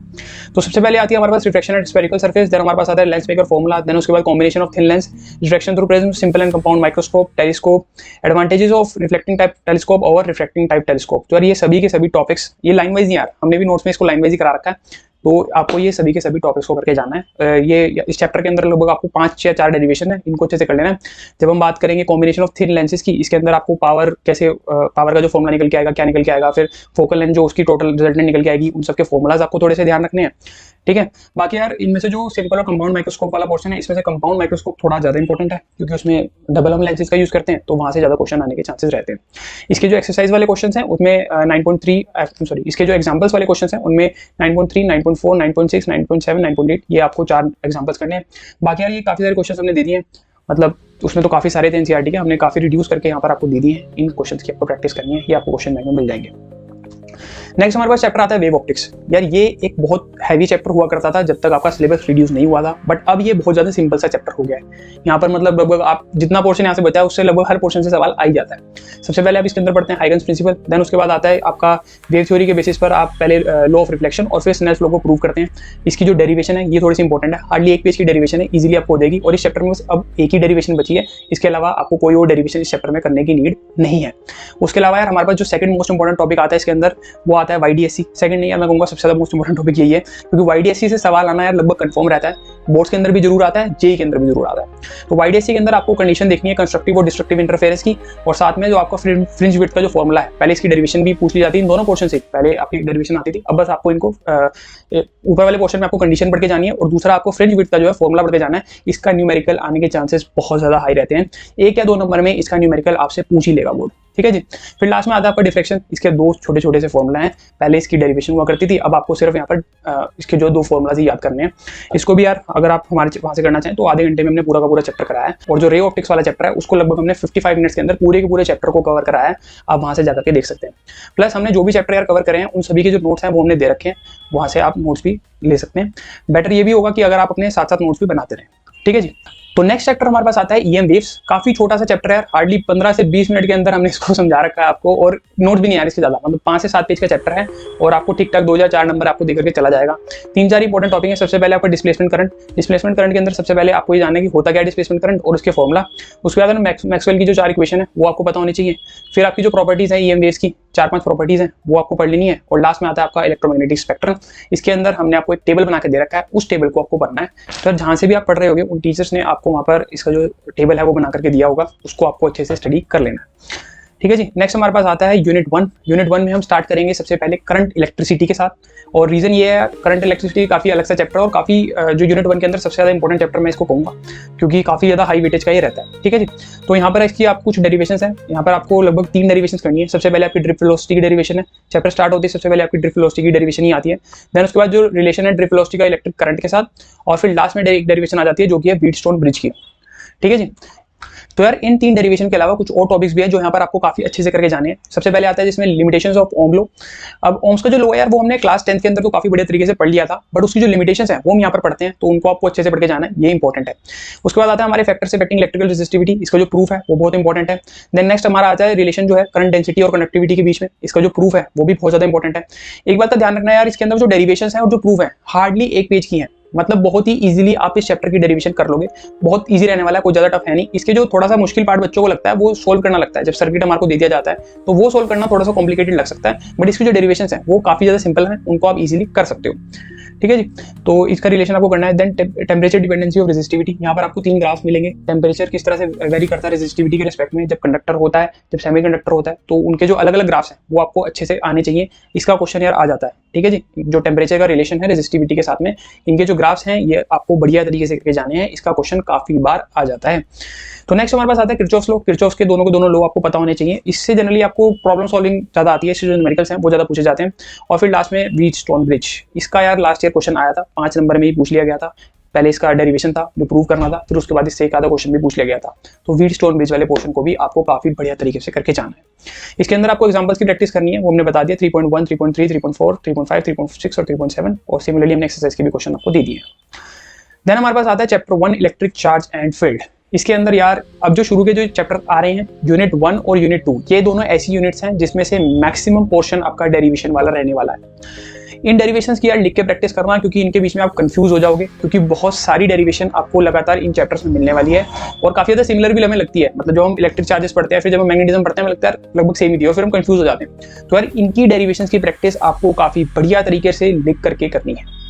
तो सबसे पहले आती है हमारे पास refraction at spherical surface, then हमारे पास आता है लेंस मेकर फॉर्मूला, देन उसके बाद combination of thin lens, refraction through prism, simple and compound microscope, telescope, advantages of reflecting type telescope और रिफ्रैक्टिंग टाइप टेलीस्कोप। तो यार ये सभी के सभी टॉपिक्स, ये लाइन वाइज नहीं यार, हमने भी नोट्स में इसको लाइन वाइज ही करा रखा है, तो आपको ये सभी के सभी टॉपिक्स को करके जाना है। ये इस चैप्टर के अंदर लगभग आपको 5 या 4 डेरिवेशन है, इनको अच्छे से कर लेना है। जब हम बात करेंगे कॉम्बिनेशन ऑफ थिन लेंसेज की, इसके अंदर आपको पावर कैसे, पावर का जो फॉर्मुला निकल के आएगा, क्या निकल के आएगा, फिर फोकल लेंथ जो उसकी टोटल रिजल्टेंट निकल के आएगी, उन सबके फॉर्मुलाज आपको थोड़े से ध्यान रखने हैं। ठीक है। बाकी यार इनमें से जो सिंपल और कंपाउंड माइक्रोस्कोप वाला पोर्शन है, इसमें से कंपाउंड माइक्रोस्कोप थोड़ा ज्यादा इंपॉर्टेंट है, क्योंकि उसमें डबल हम लेंसेज का यूज करते हैं, तो वहां से ज्यादा क्वेश्चन आने के चांसेस रहते हैं। इसके जो एक्सरसाइज वाले क्वेश्चन हैं उसमें 9.3 सॉरी, इसके जो एग्जांपल्स वाले क्वेश्चन हैं उनमें 9.3, 9.4, 9.6, 9.7, 9.8 ये आपको 4 एग्जांपल्स करने हैं। बाकी यार ये काफी सारे क्वेश्चन हमने दे दिए हैं, मतलब उसमें तो काफी सारे थे एनसीईआरटी के, हमने काफी रिड्यूस करके यहाँ पर आपको दे दिए हैं। इन क्वेश्चंस की आपको प्रैक्टिस करनी है, ये आपको क्वेश्चन बैंक में मिल जाएंगे। नेक्स्ट हमारे पास चैप्टर आता है वेव ऑप्टिक्स। यार ये एक बहुत हैवी चैप्टर हुआ करता था जब तक आपका सिलेबस रिड्यूस नहीं हुआ था, बट अब ये बहुत ज्यादा सिंपल सा चैप्टर हो गया है। यहाँ पर मतलब लगभग आप जितना पोर्शन यहाँ से बचा है उससे लगभग हर पोर्शन से सवाल आ ही जाता है। सबसे पहले आप इसके अंदर पढ़ते हैं हाइगन्स प्रिंसिपल, देन उसके बाद आता है आपका वेव थ्योरी के बेसिस पर आप पहले लॉ ऑफ रिफ्लेक्शन और फिर स्नेल्स लॉ को प्रूव करते हैं। इसकी जो डेरिवेशन है ये थोड़ी सी इंपॉर्टेंट है, हार्डली 1 पेज की डेरिवेशन है, इजीली आपको हो जाएगी, और इस चैप्टर में अब एक ही डेरिवेशन बची है, इसके अलावा आपको कोई और डेरिवेशन इस चैप्टर में करने की नीड नहीं है। उसके अलावा यार हमारे पास जो सेकंड मोस्ट इंपॉर्टेंट टॉपिक आता है इसके अंदर, वो आता है वाईडीएससी। सेकंड नहीं यार, मैं कहूँगा सबसे ज्यादा मोस्ट इंपॉर्टेंट टॉपिक यही है, क्योंकि वाईडीएससी से सवाल आना यार लगभग कंफर्म रहता है, बोर्ड्स के अंदर भी जरूर आता है, जेईई के अंदर भी जरूर आता है। तो वाईडीएससी के अंदर आपको कंडीशन देखनी है कंस्ट्रक्टिव और डिस्ट्रक्टिव इंटरफेरेंस की, और साथ में जो आपका फ्रिंज विड्थ का जो फॉर्मूला है, पहले इसकी डेरिवेशन भी पूछ ली जाती है इन दोनों पोर्शन से, पहले आपकी डेरिवेशन आती थी, अब बस आपको इनको ऊपर वाले पोर्शन में आपको कंडीशन पढ़ के जानी है, और दूसरा आपको फ्रिंज विड्थ का जो है फॉर्मूला पढ़ के जाना है। इसका न्यूमेरिकल आने के चांसेस बहुत ज्यादा हाई रहते हैं, 1 या 2 नंबर में इसका न्यूमेरिकल आपसे पूछ ही लेगा बोर्ड। ठीक है जी। फिर लास्ट में आता है आपका डिफ्रेक्शन, इसके 2 छोटे छोटे से फॉर्मूला हैं, पहले इसकी डेरिवेशन हुआ करती थी, अब आपको सिर्फ यहाँ पर इसके जो 2 फॉर्मूलाज ही याद करने हैं। इसको भी यार अगर आप हमारे वहाँ से करना चाहें तो आधे घंटे में हमने पूरा का पूरा चैप्टर कराया है, और जो रे ऑप्टिक्स वाला चैप्टर है उसको लगभग हमने 55 मिनट्स के अंदर पूरे के पूरे चैप्टर को कवर कराया है, आप वहाँ से जाकर के देख सकते हैं। प्लस हमने जो भी चैप्टर यार कवर करे हैं उन सभी के जो नोट्स हैं वो हमने दे रखे हैं, वहाँ से आप नोट्स भी ले सकते हैं। बेटर ये भी होगा कि अगर आप अपने साथ साथ नोट्स भी बनाते रहें। ठीक है जी। तो नेक्स्ट चैप्टर हमारे पास आता है ईएम वेव्स। काफी छोटा सा चैप्टर है, हार्डली 15 से 20 मिनट के अंदर हमने इसको समझा रखा है आपको, और नोट भी नहीं आ रही इसके ज्यादा, मतलब 5 से 7 पेज का चैप्टर है, और आपको ठीक ठाक 2 या 4 नंबर आपको देकर के चला जाएगा। 3-4 इंपॉर्टेंट टॉपिक है। सबसे पहले आपका डिस्प्लेसमेंट करंट। डिस्प्लेसमेंट करंट के अंदर सबसे पहले आपको ये जानना है कि होता क्या है डिस्प्लेसमेंट करंट और उसके फॉर्मूला। उसके बाद मैक्सवेल की जो 4 इक्वेशन है वो आपको पता होनी चाहिए। फिर आपकी जो प्रॉपर्टीज है ईएम वेव्स की 4-5 प्रॉपर्टीज हैं वो आपको पढ़ लेनी है, और लास्ट में आता है आपका इलेक्ट्रोमैग्नेटिक स्पेक्ट्रम। इसके अंदर हमने आपको एक टेबल बना के दे रखा है, उस टेबल को आपको पढ़ना है। तो जहां से भी आप पढ़ रहे होगे उन टीचर्स ने आपको वहां पर इसका जो टेबल है वो बना करके दिया होगा, उसको आपको अच्छे से स्टडी कर लेना है। ठीक है जी। नेक्स्ट हमारे पास आता है यूनिट 1। यूनिट 1 में हम स्टार्ट करेंगे सबसे पहले करंट इलेक्ट्रिसिटी के साथ, और रीजन ये है करंट इलेक्ट्रिसिटी काफी अलग सा चैप्टर है, और काफी जो यूनिट 1 के अंदर सबसे ज्यादा इंपॉर्टेंट चैप्टर मैं इसको कहूंगा, क्योंकि काफी ज्यादा हाई वेटेज का ये रहता है। ठीक है जी। तो यहाँ पर इसकी आप कुछ डेरिवेशंस हैं, यहाँ पर आपको लगभग 3 डेरिवेशंस करनी है। सबसे पहले आपकी ड्रिफ्ट वेलोसिटी की डेरिवेशन है, चैप्टर स्टार्ट होती है सबसे पहले आपकी ड्रिफ्ट वेलोसिटी की डेरिवेशन ही आती है। देन उसके बाद जो रिलेशन है ड्रिफ्ट वेलोसिटी का इलेक्ट्रिक करंट के साथ, और फिर लास्ट में एक डेरिवेशन आ जाती है जो कि है व्हीटस्टोन ब्रिज की। ठीक है जी। तो यार इन 3 डेरिवेशन के अलावा कुछ और टॉपिक्स भी है जो यहाँ पर आपको काफी अच्छे से करके जाने हैं। सबसे पहले आता है जिसमें लिमिटेशंस ऑफ ओम लॉ। अब ओम्स का जो लॉ है यार वो हमने क्लास 10th के अंदर तो काफी बड़े तरीके से पढ़ लिया था, बट उसकी जो लिमिटेशंस है वो हम यहाँ पर पढ़ते हैं, तो उनको आपको अच्छे से पढ़ के जाना है, ये इंपॉर्टेंट है। उसके बाद आता है हमारे फैक्टर्स अफेक्टिंग इलेक्ट्रिकल रेजिस्टिविटी, इसका जो प्रूफ है वो बहुत इंपॉर्टेंट है। देन नेक्स्ट हमारा आता है रिलेशन जो है करंट डेंसिटी और कंडक्टिविटी के बीच में, इसका जो प्रूफ है वो भी बहुत ज्यादा इंपॉर्टेंट है। एक बात का ध्यान रखना है यार, इसके अंदर जो डेरिवेशन है और जो प्रूफ है हार्डली 1 पेज की है, मतलब बहुत ही इजीली आप इस चैप्टर की डेरिवेशन कर लोगे, बहुत इजी रहने वाला है, कोई ज्यादा टफ है नहीं। इसके जो थोड़ा सा मुश्किल पार्ट बच्चों को लगता है वो सोल्व करना लगता है, जब सर्किट हमारे को दे दिया जाता है तो वो सोल्व करना थोड़ा सा कॉम्प्लिकेटेड लग सकता है, बट इसकी जो डेरिवेशन है वो काफी ज्यादा सिंपल है, उनको आप इजीली कर सकते हो। ठीक है जी। तो इसका रिलेशन आपको करना है। Then temperature dependency of resistivity, यहाँ पर आपको 3 ग्राफ मिलेंगे। टेम्परेचर किस तरह से वेरी करता है रेजिस्टिविटी के रिस्पेक्ट में, जब कंडक्टर होता है, जब सेमीकंडक्टर होता है, तो उनके जो अलग अलग ग्राफ्स हैं वो आपको अच्छे से आने चाहिए। इसका क्वेश्चन यार आ जाता है। ठीक है जी। जो टेम्परेचर का रिलेशन है रेजिस्टिविटी के साथ में, इनके जो ग्राफ्स हैं ये आपको बढ़िया तरीके से करके जाने हैं, इसका क्वेश्चन काफी बार आ जाता है। तो नेक्स्ट हमारे पास आता है किरचॉफ्स लॉ। किरचॉफ्स के दोनों लॉ आपको पता होने चाहिए, इससे जनरली आपको प्रॉब्लम सॉल्विंग ज्यादा आती है, इससे जो न्यूमेरिकल्स हैं वो ज्यादा पूछे जाते हैं। और फिर लास्ट में व्हीटस्टोन ब्रिज, इसका यार लास्ट ईयर क्वेश्चन आया था, 5 नंबर में ही पूछ लिया गया था। पहले इसका डेरिवेशन था जो प्रूव करना था, फिर उसके बाद इससे एक आधा क्वेश्चन भी पूछ लिया गया था। तो व्हीटस्टोन ब्रिज वाले पोर्शन को भी आपको काफी बढ़िया तरीके से करके जाना है। इसके अंदर आपको एग्जांपल्स की प्रैक्टिस करनी है, वो हमने बता दिया 3.1, 3.3, 3.4, 3.5, 3.6 और 3.7, और सिमिलरली हमने एक्सरसाइज के भी क्वेश्चन आपको दे दिए हैं। देन हमारे पास आता है chapter 1 electric charge and field. इसके अंदर यार अब जो शुरू के जो चैप्टर आ रहे हैं यूनिट 1 और यूनिट 2, ये दोनों ऐसी यूनिट्स हैं जिसमें से मैक्सिमम पोर्शन आपका डेरिवेशन वाला रहने वाला है। इन डेरिवेशंस की यार लिख के प्रैक्टिस करना, क्योंकि इनके बीच में आप कंफ्यूज हो जाओगे, क्योंकि बहुत सारी डेरिवेशन आपको लगातार इन चैप्टर्स में मिलने वाली है और काफी ज्यादा सिमिलर भी हमें लगती है। मतलब जब हम इलेक्ट्रिक चार्जेस पढ़ते हैं, फिर जब हम मैग्नेटिज्म पढ़ते हैं, हमें लगता है लगभग सेम ही थी और फिर हम कंफ्यूज हो जाते हैं। तो यार इनकी डेरिवेशंस की प्रैक्टिस आपको काफी बढ़िया तरीके से लिख करके करनी है।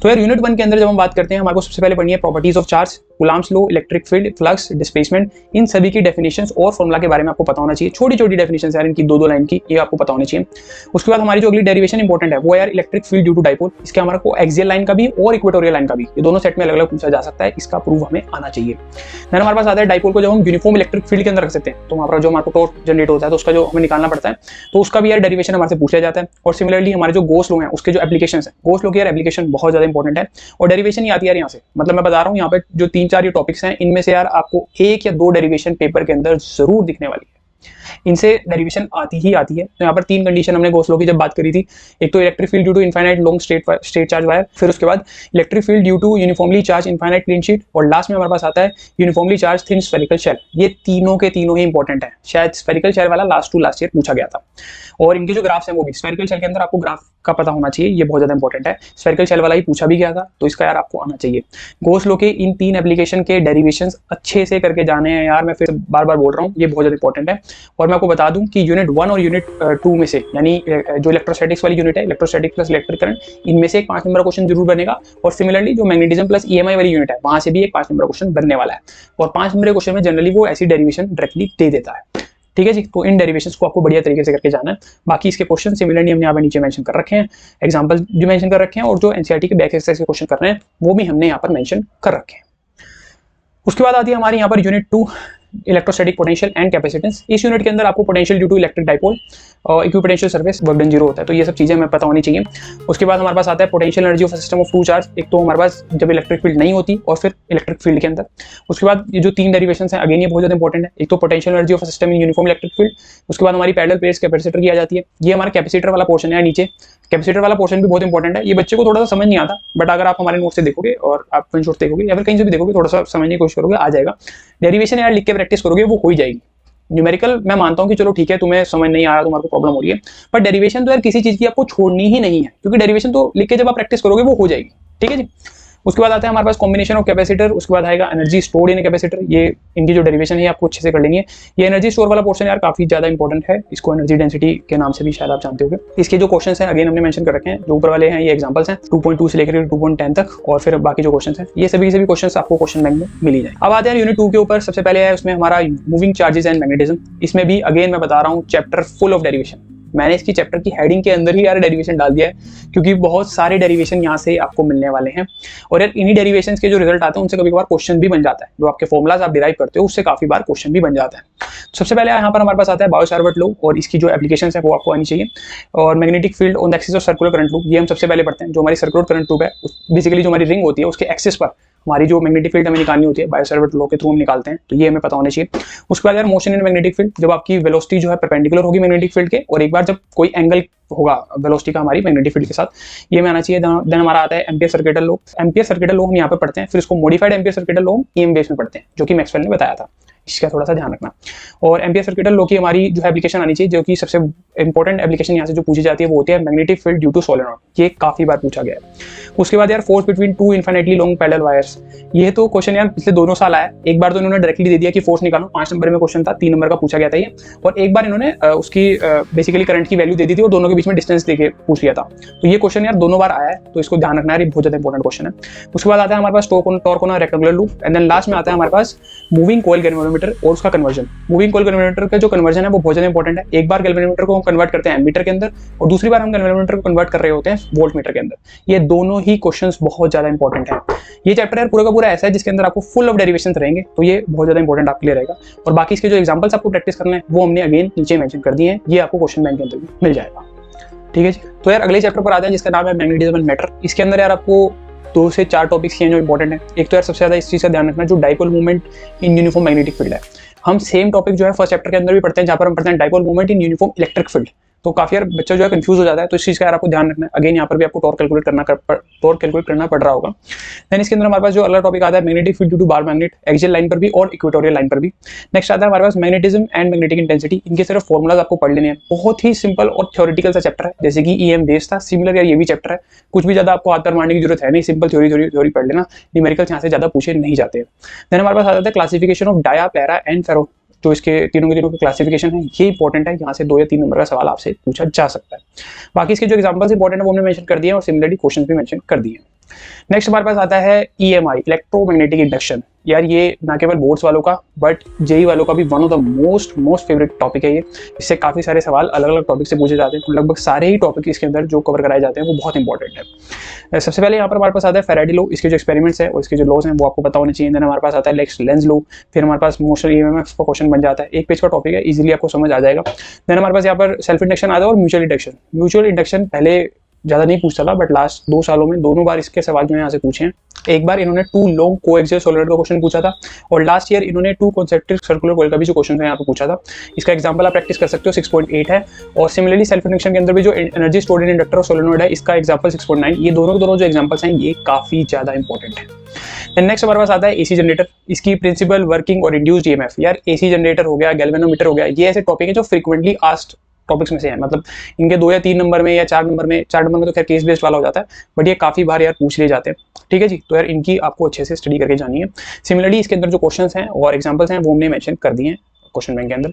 तो यार यूनिट 1 के अंदर जब हम बात करते हैं, हमारे को सबसे पहले पढ़नी है properties of charge, Coulomb's law, electric field, flux, displacement. इन सभी की डेफिनेशंस और फॉर्मूला के बारे में आपको पता होना चाहिए। छोटी छोटी डेफिनेशंस यार इनकी 2-2 लाइन की, ये आपको पता होनी चाहिए। उसके बाद हमारी जो अगली डेरिवेशन इंपॉर्टेंट है वो यार electric field due to dipole. इसके हमारे को एक्सियल लाइन का भी और इक्वेटोरियल लाइन का भी, ये दोनों सेट में अलग अलग पूछा जा सकता है, इसका प्रूव हमें आना चाहिए। देन हमारे पास आता है डाइपोल को जब हम यूनिफॉर्म इलेक्ट्रिक फील्ड के अंदर रख सकते हैं, तो हमारा जो हमारे को टॉर्क जनरेट होता है तो उसका जो हमें निकालना पड़ता है, तो उसका भी यार डेरिवेशन हमारे से पूछा जाता है। और सिमिलरली हमारे जो गॉस लॉ है उसके जो एप्लीकेशन है, गॉस लॉ की यार एप्लीकेशन बहुत ज्यादा इंपॉर्टेंट है और डेरिवेशन ही आती है यार यहाँ से। मतलब मैं बता रहा हूँ यहाँ पे जो 3-4 ये टॉपिक्स हैं, इनमें से यार आपको 1 या 2 डेरिवेशन पेपर के अंदर जरूर दिखने वाली है, इनसे डेरिवेशन आती ही आती है। तो यहाँ पर 3 कंडीशन हमने गॉस लॉ की जब बात करी थी, एक तो electric field due to infinite long straight charge wire, फिर उसके बाद electric field due to uniformly charge infinite clean sheet, और लास्ट में हमारे पास आता है uniformly charge thin spherical shell. ये तीनों के तीनों ही इंपॉर्टेंट है। शायद स्फेरिकल शेल वाला लास्ट ईयर पूछा गया था, और इनके जो ग्राफ्स हैं वो भी स्फेरिकल शेल के अंदर आपको ग्राफ का पता होना चाहिए, ये बहुत ज्यादा इंपॉर्टेंट है। स्फेरिकल शेल वाला ही पूछा भी गया था, तो इसका यार आपको आना चाहिए। गॉस लॉ के इन 3 एप्लीकेशन के डेरिवेशंस अच्छे से करके जाने हैं यार, मैं फिर बार बार बोल रहा हूँ, ये बहुत ज्यादा इंपॉर्टेंट है। और मैं आपको बता दूं कि यूनिट 1 और यूनिट 2 में से, यानी जो इलेक्ट्रोस्टैटिक्स वाली यूनिट है, इलेक्ट्रोस्टैटिक प्लस इलेक्ट्रिक करंट, इनमें से एक 5 नंबर क्वेश्चन जरूर बनेगा। और सिमिलरली जो मैग्नेटिज्म प्लस ईएमआई वाली यूनिट है, वहां से भी एक 5 नंबर क्वेश्चन बनने वाला है। और 5 नंबर क्वेश्चन में जनरली वो ऐसी डेरिवेशन डायरेक्टली दे देता है। ठीक है जी, तो इन डेरिवेशंस को आपको बढ़िया तरीके से करके जाना है। बाकी इसके क्वेश्चन सिमिलरली हमने यहाँ पे नीचे मेंशन कर रखे हैं, एग्जांपल भी मेंशन कर रखे हैं, और जो एनसीईआरटी के बैक एक्सरसाइज के क्वेश्चन कर रहे हैं वो भी हमने यहाँ पर मेंशन कर रखे हैं। उसके बाद आती है हमारी यहाँ पर unit 2 electrostatic potential and capacitance. इस यूनिट के अंदर आपको potential due to electric dipole और इक्विपोटेंशियल सरफेस वर्क डन 0 होता है, तो ये सब चीजें हमें पता होनी चाहिए। उसके बाद हमारे पास आता है potential energy of system of 2 charge. एक तो हमारे पास जब इलेक्ट्रिक फील्ड नहीं होती, और फिर इलेक्ट्रिक फील्ड के अंदर। उसके बाद ये जो 3 डेरिवेशंस हैं, अगेन ये बहुत ज्यादा इंपॉर्टेंट है। एक तो potential energy of system in uniform electric field, उसके बाद हमारी पैरेलल प्लेट्स कैपेसिटर की आ जाती है। ये हमारा कैपेसिटर वाला पोर्शन है नीचे, कैपेसिटर वाला पोर्शन भी बहुत इंपॉर्टेंट है। ये बच्चे को थोड़ा सा समझ नहीं आता, बट अगर आप हमारे नोट से देखोगे और आप वन शॉट देखोगे या फिर कहीं से भी देखोगे, थोड़ा सा समझने की कोशिश करोगे, आ जाएगा। डेरिवेशन यार लिख के प्रैक्टिस करोगे, वो हो जाएगी। न्यूमेरिकल मैं मानता हूं कि चलो ठीक है, तुम्हें समझ नहीं आ रहा, तुम्हारे को प्रॉब्लम हो रही है, पर डेरिवेशन तो यार किसी चीज की आपको छोड़नी ही नहीं है, क्योंकि डेरिवेशन तो लिख के जब आप प्रैक्टिस करोगे वो हो जाएगी। ठीक है जी। उसके बाद आता है हमारे पास कॉम्बिनेशन ऑफ कैपेसिटर, उसके बाद आएगा एनर्जी स्टोर्ड इन कैपेसिटर। ये इनकी जो डेरिवेशन है आपको अच्छे से कर लेनी है। ये एनर्जी स्टोर वाला पोर्शन यार काफी ज्यादा इंपॉर्टेंट है, इसको एनर्जी डेंसिटी के नाम से भी शायद आप जानते होंगे। इसके जो क्वेश्चंस हैं अगेन हमने मेंशन कर रखे हैं, जो ऊपर वाले हैं ये एग्जांपल्स हैं 2.2 से लेकर 2.10 तक, और फिर बाकी जो क्वेश्चंस हैं ये सभी क्वेश्चंस आपको क्वेश्चन बैंक में मिल ही जाए। अब आते हैं यूनिट 2 के ऊपर। सबसे पहले है उसमें हमारा मूविंग चार्जेस एंड मैग्नेटिज्म। इसमें भी अगेन मैं बता रहा हूँ चैप्टर फुल ऑफ डेरिवेशन। मैंने इसकी चैप्टर की हेडिंग के अंदर ही यार डेरिवेशन डाल दिया है, क्योंकि बहुत सारे डेरिवेशन यहाँ से आपको मिलने वाले हैं। और यार इन्हीं डेरिवेशन के जो रिजल्ट आते हैं उनसे कभी कभार क्वेश्चन भी बन जाता है, जो आपके फॉर्मुलाज आप डिराइव करते हो उससे काफी बार क्वेश्चन भी बन जाता है। सबसे पहले यहाँ पर हमारे पास आता है बायो-सावर्ट लॉ, और इसकी जो एप्लीकेशन है वो आपको आनी चाहिए। और magnetic field on the axis of circular current loop, ये हम सबसे पहले पढ़ते हैं। जो हमारी सर्कुलर करंट लूप है, बेसिकली जो हमारी रिंग होती है उसके एक्सिस पर हमारी जो मैग्नेटिक फील्ड हमें निकालनी होती है, बायो-सावर्ट लॉ के थ्रू हम निकालते हैं, तो ये हमें पता होना चाहिए। उसके बाद यार मोशन इन मैग्नेटिक फील्ड, जब आपकी वेलोसिटी जो है परपेंडिकुलर होगी मैग्नेटिक फील्ड के, और एक बार जब कोई एंगल होगा वेलोसिटी का हमारी मैग्नेटिक फील्ड के साथ, ये में आना चाहिए। देन हमारा आता है ampere circuital law. Ampere circuital law हम यहाँ पे पढ़ते हैं, फिर इसको modified ampere circuital law EM base में पढ़ते हैं, जो कि मैक्सवेल ने बताया था। इसका थोड़ा सा ध्यान रखना। और एम्पियर सर्किटल लॉ की हमारी जो एप्लीकेशन आनी चाहिए, जो कि सबसे इंपॉर्टेंट एप्लीकेशन यहाँ से जो पूछी जाती है वो होती है magnetic field due to solenoid. ये काफी बार पूछा गया है। उसके बाद यार force between 2 infinitely long parallel wires, ये तो क्वेश्चन यार पिछले 2 साल आया। एक बार तो इन्होंने डायरेक्टली दे दिया कि फोर्स निकालो, 5 नंबर में क्वेश्चन था, 3 नंबर का पूछा गया था ये। और एक बार इन्होंने उसकी बेसिकली करंट की वैल्यू दे दी थी और दोनों के बीच में डिस्टेंस देके पूछ लिया था। तो ये क्वेश्चन यार 2 बार आया है, तो इसको ध्यान रखना है, ये बहुत ज्यादा इंपॉर्टेंट क्वेश्चन है। उसके बाद आता है हमारे पास torque on rectangular loop, and then last में आता है हमारे पास मूविंग कॉइल गैल्वेनोमीटर और उसका कन्वर्जन। मूविंग कॉइल गैल्वेनोमीटर का जो कन्वर्जन है वो बहुत ज्यादा इंपॉर्टेंट है। एक बार गैल्वेनोमीटर को हम कन्वर्ट करते हैं एमीटर के अंदर, और दूसरी बार हम गैल्वेनोमीटर को कन्वर्ट कर रहे होते हैं वोल्टमीटर के अंदर। ये दोनों ही क्वेश्चंस बहुत ज्यादा इंपॉर्टेंट है। ये चैप्टर यार पूरा का पूरा ऐसा है जिसके अंदर आपको फुल ऑफ डेरिवेशंस रहेंगे, तो ये बहुत ज्यादा इंपॉर्टेंट आपके लिए रहेगा। और बाकी इसके जो एग्जांपल्स आपको प्रैक्टिस करना है वो हमने अगेन नीचे मेंशन कर दिए हैं, ये आपको क्वेश्चन बैंक के अंदर भी मिल जाएगा। ठीक है जी। तो यार अगले चैप्टर पर आते हैं जिसका नाम है मैग्नेटिज्म एंड मैटर। इसके अंदर यार आपको 2 से 4 टॉपिक्स हैं जो इंपॉर्टेंट है। एक तो यार सबसे ज़्यादा इस चीज़ का ध्यान रखना जो dipole movement in uniform magnetic field है। हम सेम टॉपिक जो है फर्स्ट चैप्टर के अंदर भी पढ़ते हैं, जहाँ पर हम पढ़ते हैं dipole movement in uniform electric field. तो काफी यार बच्चा जो है कंफ्यूज हो जाता है, तो इस चीज का यार आपको ध्यान रखना है। अगेन यहाँ पर भी आपको टॉर्क कैलकुलेट करना पड़ रहा होगा। देन इसके अंदर हमारे पास जो अगला टॉपिक आता है magnetic field due to bar magnet, axial line पर भी और इक्वेटोरियल लाइन पर भी। नेक्स्ट आता है हमारे पास मैग्नेटिज्म एंड मैग्नेटिक इंटेंसिटी। इनके सिर्फ फॉर्मुलाज आपको पढ़ लेने हैं, बहुत ही सिंपल और थ्योरेटिकल सा चैप्टर है, जैसे कि ईएम बेस था सिमिलर यार ये भी चैप्टर है। कुछ भी ज्यादा आपको हाथ पर मारने की जरूरत है नहीं, सिंपल थ्योरी पढ़ लेना, न्यूमेरिकल्स यहाँ से ज्यादा पूछे नहीं जाते हैं। देन हमारे पास आ जाता है classification of dia, para and ferro. जो इसके तीनों के क्लासिफिकेशन है ये इंपॉर्टेंट है, यहाँ से 2 या 3 नंबर का सवाल आपसे पूछा जा सकता है। बाकी इसके जो एग्जांपल्स इंपॉर्टेंट है वो हमने मेंशन कर दिए और सिमिलरली क्वेश्चंस भी मेंशन कर दिए। नेक्स्ट हमारे पास आता है ईएमआई, इलेक्ट्रोमैग्नेटिक इंडक्शन। यार ये ना केवल बोर्ड्स वालों का बट जेई वालों का भी one of the most favourite topic है ये। इससे काफी सारे सवाल अलग अलग टॉपिक से पूछे जाते हैं, लगभग सारे ही टॉपिक इसके अंदर जो कवर कराए जाते हैं वो बहुत इंपॉर्टेंट है। सबसे पहले यहाँ पर हमारे पास आता है फैराडे लॉ, इसके जो एक्सपेरिमेंट्स है और इसके जो लॉज हैं वो आपको पता होने चाहिए। देन हमारे पास आता है लेंज लॉ, फिर हमारे पास मोशन ईएमएफ का क्वेश्चन बन जाता है, एक पेज का टॉपिक है, इजीली आपको समझ आ जाएगा। देन हमारे पास यहाँ पर सेल्फ इंडक्शन आता है और म्यूचुअल इंडक्शन पहले ज्यादा नहीं पूछता था बट लास्ट 2 सालों में दोनों बार इसके सवाल जो है यहाँ से पूछे हैं। एक बार इन्होंने 2 लॉन्ग कोएक्सियल सोलेनॉइड का क्वेश्चन पूछा था और लास्ट ईयर इन्होंने 2 कॉन्सेंट्रिक सर्कुलर कॉइल का भी जो क्वेश्चन है यहाँ पे पूछा था। इसका एग्जांपल आप प्रैक्टिस कर सकते हो, 6.8 है। और सिमिलरली सेल्फ इंडक्शन के अंदर भी जो एनर्जी स्टोर्ड इन इंडक्टर और सोलेनॉइड है, इसका एग्जांपल 6.9। ये दोनों के दोनों जो एग्जांपल्स हैं ये काफी ज्यादा इंपॉर्टेंट है। नेक्स्ट हमारे पास आता है एसी जनरेटर, इसकी प्रिंसिपल वर्किंग और इंड्यूस्ड ईएमएफ। यार एसी जनरेटर हो गया, गैल्वेनोमीटर हो गया, ये ऐसे टॉपिक है जो फ्रीक्वेंटली आस्क्ड टॉपिक्स में से है। मतलब इनके 2 या 3 नंबर में या 4 नंबर में, 4 नंबर में तो खैर केस बेस्ड वाला हो जाता है बट ये काफी बार यार पूछ लिए जाते हैं। ठीक है जी, तो यार इनकी आपको अच्छे से स्टडी करके जानी है। सिमिलरली इसके अंदर जो क्वेश्चंस हैं और एग्जांपल्स हैं वो हमने मेंशन कर दिए हैं क्वेश्चन बैंक के अंदर।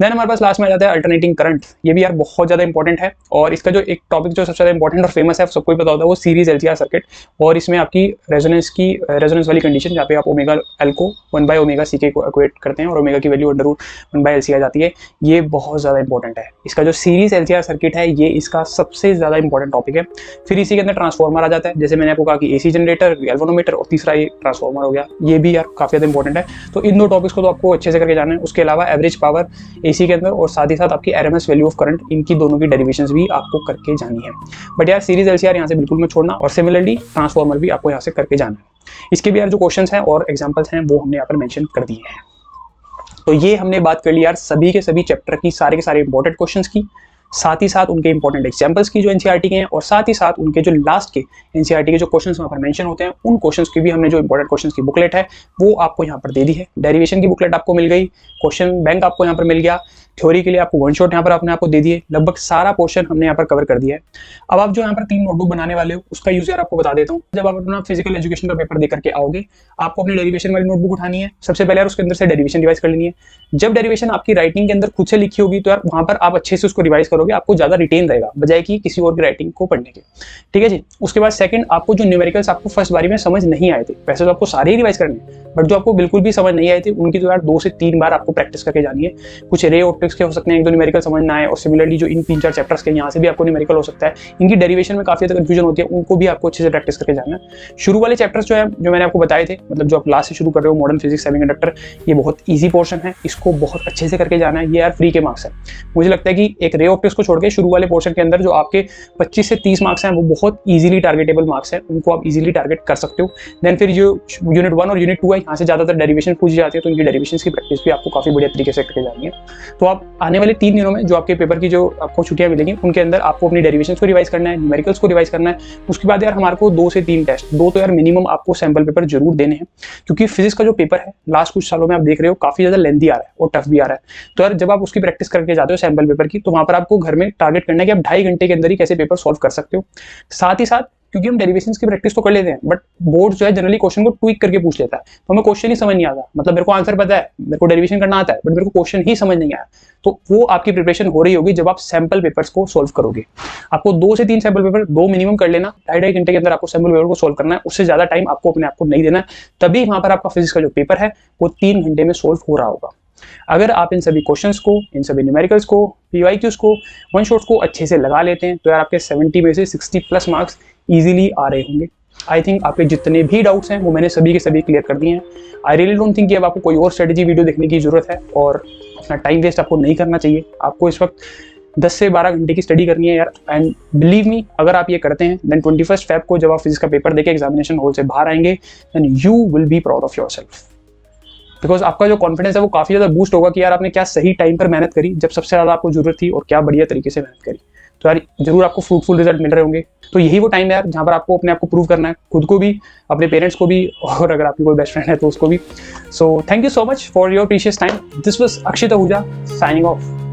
देन हमारे पास लास्ट में आ जाता है अल्टरनेटिंग करंट। ये भी यार बहुत ज्यादा इंपॉर्टेंट है और इसका जो एक टॉपिक जो सबसे ज्यादा इंपॉर्टेंट और फेमस है सबको पता होता है वो सीरीज एलसीआर सर्किट। और इसमें आपकी रेजोनेंस वाली कंडीशन जहाँ पे आप ओमेगा एल को 1/ओमेगा सी के इक्वेट करते हैं और ओमेगा की वैल्यू √1/LC आ जाती है। ये बहुत ज्यादा इंपॉर्टेंट है। इसका जो सीरीज एलसीआर सर्किट है ये इसका सबसे ज्यादा इंपॉर्टेंट टॉपिक है। फिर इसी के अंदर ट्रांसफॉर्मर आ जाता है, जैसे मैंने आपको कहा कि एसी जनरेटर, गैल्वेनोमीटर और तीसरा ये ट्रांसफॉर्मर हो गया। ये भी यार काफी ज्यादा इंपॉर्टेंट है। तो इन 2 टॉपिक्स को तो आपको अच्छे से करके जाना है। उसके अलावा एवरेज पावर एसी के अंदर और साथ ही साथ आपकी आरएमएस वैल्यू ऑफ करंट, इनकी दोनों की डेरिवेशंस भी आपको करके जानी है। बट यार सीरीज एलसीआर यहाँ से बिल्कुल मत छोड़ना और सिमिलरली ट्रांसफॉर्मर भी आपको यहाँ से करके जाना है। इसके भी यार जो क्वेश्चंस हैं और एग्जांपल्स हैं वो हमने यहाँ पर मेंशन कर दिए हैं। तो ये हमने बात कर ली यार सभी के सभी चैप्टर की सारे के सारे इंपॉर्टेंट क्वेश्चंस की, साथ ही साथ उनके इंपॉर्टेंट एग्जांपल्स की जो एनसीईआरटी के हैं और साथ ही साथ उनके जो लास्ट के एनसीईआरटी के जो क्वेश्चंस वहाँ पर मेंशन होते हैं उन क्वेश्चंस की भी हमने जो इंपॉर्टेंट क्वेश्चंस की बुकलेट है वो आपको यहाँ पर दे दी है। डेरिवेशन की बुकलेट आपको मिल गई, क्वेश्चन बैंक आपको यहाँ पर मिल गया, थ्योरी के लिए आपको 1 शॉट यहाँ पर आपने आपको दे दिए। लगभग सारा पोर्शन हमने यहाँ पर कवर कर दिया है। अब आप जो यहाँ पर 3 नोटबुक बनाने वाले हो उसका यूज यार आपको बता देता हूँ। जब आप अपना फिजिकल एजुकेशन का पेपर दे करके आओगे आपको अपनी डेरिवेशन वाली नोटबुक उठानी है। सबसे पहले यार उसके अंदर से डेरिवेशन रिवाइज कर लेनी है। जब डेरिवेशन आपकी राइटिंग के अंदर खुद से लिखी होगी तो यार वहां पर आप अच्छे से उसको रिवाइज करोगे, आपको ज्यादा रिटेन रहेगा बजाय कि किसी और की राइटिंग को पढ़ने के। ठीक है जी। उसके बाद सेकंड, आपको जो न्यूमेरिकल्स आपको फर्स्ट बारी में समझ नहीं आए थे, वैसे तो आपको सारे ही रिवाइज करने बट जो आपको बिल्कुल भी समझ नहीं आए थे उनकी तो यार 2 से 3 बार आपको प्रैक्टिस करके जानी है। कुछ रे ऑप्टिक्स के हो सकते हैं, 1-2 न्यूमेरिकल समझ ना आए और सिमिलरली जो इन 3-4 चैप्टर्स के यहाँ से भी आपको न्यूमेरिकल हो सकता है। इनकी डेरिवेशन में काफी ज्यादा कंफ्यूजन होती है, उनको भी आपको अच्छे से प्रैक्टिस करके जाना है। शुरू वाले चैप्टर्स जो है जो मैंने आपको बताए थे, मतलब जो आप क्लास से शुरू कर रहे हो मॉडर्न फिजिक्स सेमीकंडक्टर, ये बहुत ईजी पोर्शन है, इसको बहुत अच्छे से करके जाना है। ये यार फ्री के मार्क्स है। मुझे लगता है कि एक रे ऑप्टिक्स को छोड़ के शुरू वाले पोर्शन के अंदर जो आपके 25 से 30 मार्क्स हैं वो बहुत ईजिली टारगेटेबल मार्क्स हैं, उनको आप इजीली टारगेट कर सकते हो। देन फिर जो यूनिट 1 और यूनिट 2 है यहाँ से ज्यादातर डेरिवेशन पूछी जाती है, तो इनकी डेरिवेशंस की प्रैक्टिस भी आपको काफी बढ़िया तरीके से करके जानी है। तो आप आने वाले 3 दिनों में जो आपके पेपर की जो आपको छुट्टियां मिलेंगी उनके अंदर आपको अपनी डेरिवेशंस को रिवाइज करना है, न्यूमेरिकल्स को रिवाइज करना है। उसके बाद यार हमारे को 2 से 3 टेस्ट, 2 तो यार मिनिमम आपको सैंपल पेपर जरूर देने हैं, क्योंकि फिजिक्स का जो पेपर है लास्ट कुछ सालों में आप देख रहे हो काफी ज्यादा लेंथी आ रहा है और टफ भी आ रहा है। तो यार जब आप उसकी प्रैक्टिस करके जाते हो सैंपल पेपर की, तो वहां पर आपको घर में टारगेट करना है कि आप 2.5 घंटे के अंदर ही कैसे पेपर सॉल्व कर सकते हो। साथ ही साथ क्योंकि हम डेरिवेशंस की प्रैक्टिस तो कर लेते हैं बट बोर्ड जो है जनरली क्वेश्चन को ट्वीक करके पूछ लेता है, तो हमें क्वेश्चन ही समझ नहीं आता। मतलब मेरे को आंसर पता है, मेरे को डेरिवेशन करना आता है बट मेरे को क्वेश्चन ही समझ नहीं आया। तो वो आपकी प्रिपरेशन हो रही होगी जब आप सैंपल पेपर्स को सोल्व करोगे। आपको 2 से 3 सैंपल पेपर 2 मिनिमम कर लेना, 2.5 घंटे के अंदर आपको सैंपल पेपर को सोल्व करना है। उससे ज्यादा टाइम आपको अपने आप को नहीं देना है, तभी वहां पर आपका फिजिक्स का जो पेपर है वो 3 घंटे में सोल्व हो रहा होगा। अगर आप इन सभी क्वेश्चंस को, इन सभी न्यूमेरिकल्स को, पीवाईक्यूज को, 1 शॉट्स को अच्छे से लगा लेते हैं तो यार आपके 70 में से 60+ मार्क्स इजीली आ रहे होंगे। आई थिंक आपके जितने भी डाउट्स हैं वो मैंने सभी के सभी क्लियर कर दिए हैं। आई रियली डोंट थिंक कि अब आपको कोई और स्ट्रेटेजी वीडियो देखने की जरूरत है और अपना टाइम वेस्ट आपको नहीं करना चाहिए। आपको इस वक्त 10 से 12 घंटे की स्टडी करनी है यार। एंड बिलीव मी, अगर आप ये करते हैं देन 21 फेब को जब आप फिजिक्स का पेपर देके एग्जामिनेशन हॉल से बाहर आएंगे then you will be proud of yourself, because आपका जो कॉन्फिडेंस है वो काफी ज्यादा बूस्ट होगा कि यार आपने क्या सही टाइम पर मेहनत करी जब सबसे ज्यादा आपको जरूरत थी, और क्या बढ़िया तरीके से मेहनत करी। तो यार जरूर आपको फ्रूटफुल रिजल्ट मिल रहे होंगे। तो यही वो टाइम है यार जहाँ पर आपको अपने आप को प्रूव करना है, खुद को भी, अपने पेरेंट्स को भी, और अगर आपकी कोई बेस्ट फ्रेंड है तो उसको भी। So thank you so much for your precious time. This was Akshit Ahuja signing off.